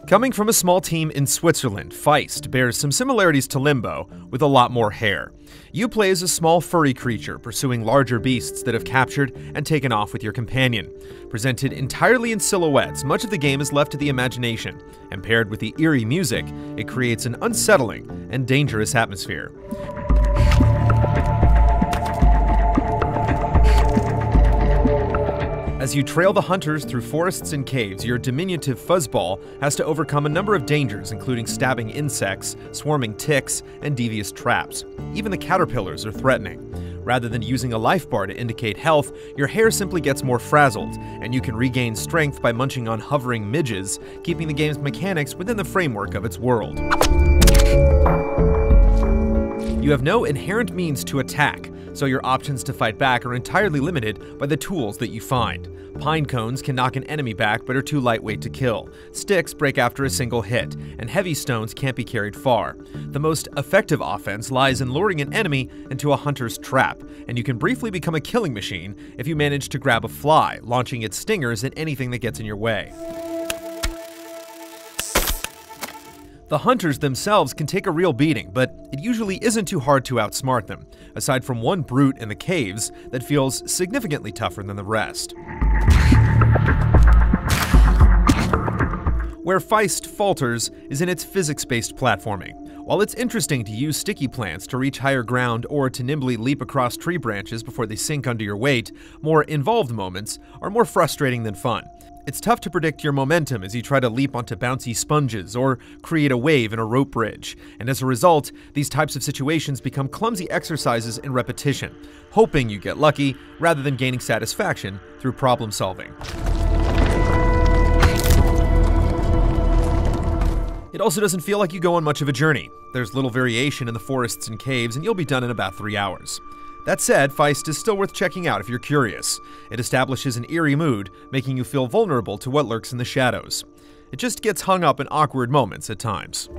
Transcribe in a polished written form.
Coming from a small team in Switzerland, Feist bears some similarities to Limbo, with a lot more hair. You play as a small furry creature pursuing larger beasts that have captured and taken off with your companion. Presented entirely in silhouettes, much of the game is left to the imagination, and paired with the eerie music, it creates an unsettling and dangerous atmosphere. As you trail the hunters through forests and caves, your diminutive fuzzball has to overcome a number of dangers, including stabbing insects, swarming ticks, and devious traps. Even the caterpillars are threatening. Rather than using a life bar to indicate health, your hair simply gets more frazzled, and you can regain strength by munching on hovering midges, keeping the game's mechanics within the framework of its world. You have no inherent means to attack, so your options to fight back are entirely limited by the tools that you find. Pine cones can knock an enemy back but are too lightweight to kill. Sticks break after a single hit, and heavy stones can't be carried far. The most effective offense lies in luring an enemy into a hunter's trap, and you can briefly become a killing machine if you manage to grab a fly, launching its stingers at anything that gets in your way. The hunters themselves can take a real beating, but it usually isn't too hard to outsmart them, aside from one brute in the caves that feels significantly tougher than the rest. Where Feist falters is in its physics-based platforming. While it's interesting to use sticky plants to reach higher ground or to nimbly leap across tree branches before they sink under your weight, more involved moments are more frustrating than fun. It's tough to predict your momentum as you try to leap onto bouncy sponges or create a wave in a rope bridge, and as a result, these types of situations become clumsy exercises in repetition, hoping you get lucky rather than gaining satisfaction through problem solving. It also doesn't feel like you go on much of a journey. There's little variation in the forests and caves, and you'll be done in about 3 hours. That said, Feist is still worth checking out if you're curious. It establishes an eerie mood, making you feel vulnerable to what lurks in the shadows. It just gets hung up in awkward moments at times.